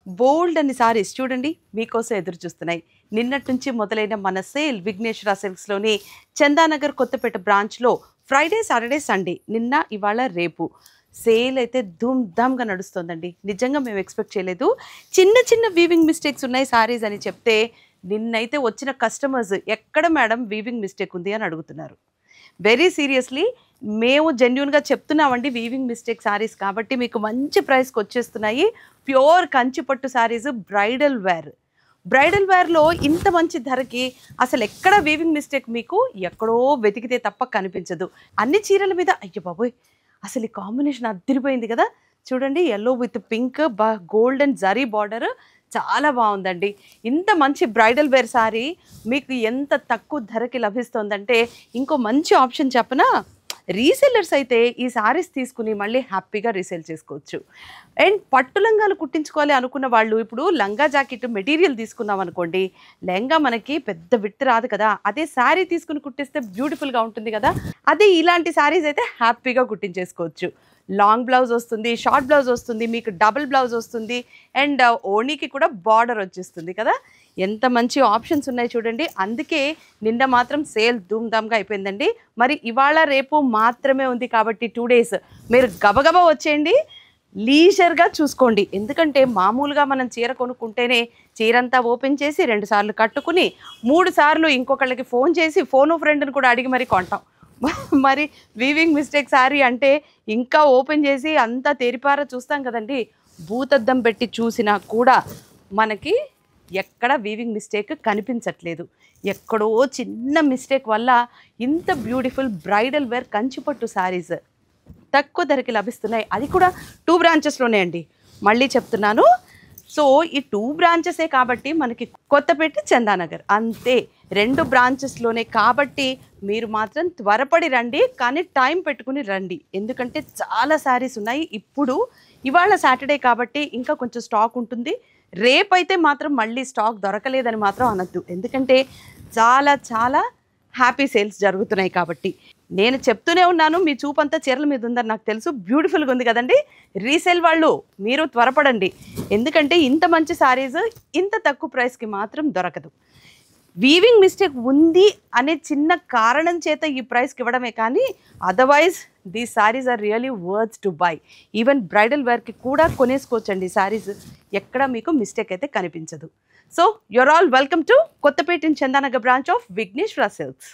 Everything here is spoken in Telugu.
బోల్డ్ అని సారీస్ చూడండి మీకోసం ఎదురు చూస్తున్నాయి. నిన్నటి నుంచి మొదలైన మన సేల్ విఘ్నేశ్వర సిల్క్స్లోని చందానగర్ కొత్తపేట బ్రాంచ్లో ఫ్రైడే, సాటర్డే, సండే నిన్న, ఇవాళ, రేపు సేల్ అయితే ధూమ్ ధామ్గా నడుస్తుందండి. నిజంగా మేము ఎక్స్పెక్ట్ చేయలేదు. చిన్న చిన్న వీవింగ్ మిస్టేక్స్ ఉన్నాయి సారీస్ అని చెప్తే నిన్నైతే వచ్చిన కస్టమర్స్ ఎక్కడ మేడం వీవింగ్ మిస్టేక్ ఉంది అని అడుగుతున్నారు. వెరీ సీరియస్లీ మేము జెన్యున్గా చెప్తున్నామండి. వీవింగ్ మిస్టేక్ సారీస్ కాబట్టి మీకు మంచి ప్రైస్కి వచ్చేస్తున్నాయి. ప్యూర్ కంచిపట్టు సారీస్, బ్రైడల్ వేర్లో ఇంత మంచి ధరకి అసలు ఎక్కడ వీవింగ్ మిస్టేక్ మీకు ఎక్కడో వెతికితే తప్ప కనిపించదు. అన్ని చీరల మీద అయ్యో బాబోయ్ అసలు ఈ కాంబినేషన్ అదిరిపోయింది కదా. చూడండి, yellow with pink, golden zari border చాలా బాగుందండి. ఇంత మంచి బ్రైడల్ వేర్ సారీ మీకు ఎంత తక్కువ ధరకి లభిస్తుందంటే ఇంకో మంచి ఆప్షన్ చెప్పనా, రీసెల్లర్స్ అయితే ఈ సారీస్ తీసుకుని మళ్ళీ హ్యాపీగా రీసేల్ చేసుకోవచ్చు. అండ్ పట్టు లంగాలు కుట్టించుకోవాలి అనుకున్న వాళ్ళు ఇప్పుడు లంగా జాకెట్ మెటీరియల్ తీసుకున్నాం అనుకోండి, లెహంగా మనకి పెద్ద విడ్త్ రాదు కదా, అదే శారీ తీసుకుని కుట్టిస్తే బ్యూటిఫుల్గా ఉంటుంది కదా. అదే ఇలాంటి శారీస్ అయితే హ్యాపీగా కుట్టించేసుకోవచ్చు. లాంగ్ బ్లౌజ్ వస్తుంది, షార్ట్ బ్లౌజ్ వస్తుంది, మీకు డబుల్ బ్లౌజ్ వస్తుంది, అండ్ ఓణీకి కూడా బార్డర్ వచ్చేస్తుంది కదా. ఎంత మంచి ఆప్షన్స్ ఉన్నాయి చూడండి. అందుకే నిన్న మాత్రం సేల్ ధూమ్ధామ్గా అయిపోయిందండి. మరి ఇవాళ రేపు మాత్రమే ఉంది కాబట్టి 2 days మీరు గబగబా వచ్చేయండి, లీజర్గా చూసుకోండి. ఎందుకంటే మామూలుగా మనం చీర కొనుక్కుంటేనే చీరంతా ఓపెన్ చేసి 2 సార్లు కట్టుకుని 3 సార్లు ఇంకొకళ్ళకి ఫోన్ చేసి ఫోను ఫ్రెండ్ని కూడా అడిగి మరి కొంటాం. మరి వీవింగ్ మిస్టేక్ సారీ అంటే ఇంకా ఓపెన్ చేసి అంతా తేరిపార చూస్తాం కదండి. భూతద్దం పెట్టి చూసినా కూడా మనకి ఎక్కడ వీవింగ్ మిస్టేక్ కనిపించట్లేదు. ఎక్కడో చిన్న మిస్టేక్ వల్ల ఇంత బ్యూటిఫుల్ బ్రైడల్ వేర్ కంచిపట్టు సారీస్ తక్కువ ధరకి లభిస్తున్నాయి. అది కూడా 2 branchesలోనే అండి. మళ్ళీ చెప్తున్నాను. సో ఈ 2 branchesే కాబట్టి మనకి కొత్తపేట, చందానగర్ అంతే 2 branchesలోనే కాబట్టి మీరు మాత్రం త్వరపడి రండి, కానీ టైం పెట్టుకుని రండి. ఎందుకంటే చాలా శారీస్ ఉన్నాయి. ఇవాళ సాటర్డే కాబట్టి ఇంకా కొంచెం స్టాక్ ఉంటుంది. రేపైతే మాత్రం మళ్ళీ స్టాక్ దొరకలేదని మాత్రం అనద్దు. ఎందుకంటే చాలా చాలా హ్యాపీ సేల్స్ జరుగుతున్నాయి కాబట్టి. నేను చెప్తూనే ఉన్నాను, మీ చూపంతా చీరల మీద ఉందని నాకు తెలుసు. బ్యూటిఫుల్గా ఉంది కదండి. రీసేల్ వాళ్ళు మీరు త్వరపడండి. ఎందుకంటే ఇంత మంచి శారీస్ ఇంత తక్కువ ప్రైస్కి మాత్రం దొరకదు. వీవింగ్ మిస్టేక్ ఉంది అనే చిన్న కారణం చేత ఈ ప్రైస్కి ఇవ్వడమే కానీ otherwise these sarees are really worth to buy. Even bridal వేర్కి కూడా కొనేసుకోవచ్చండి సారీస్. ఎక్కడ మీకు మిస్టేక్ అయితే కనిపించదు. So you are all welcome to Kothapeta in Chandanagar branch of Vighneshwara silks.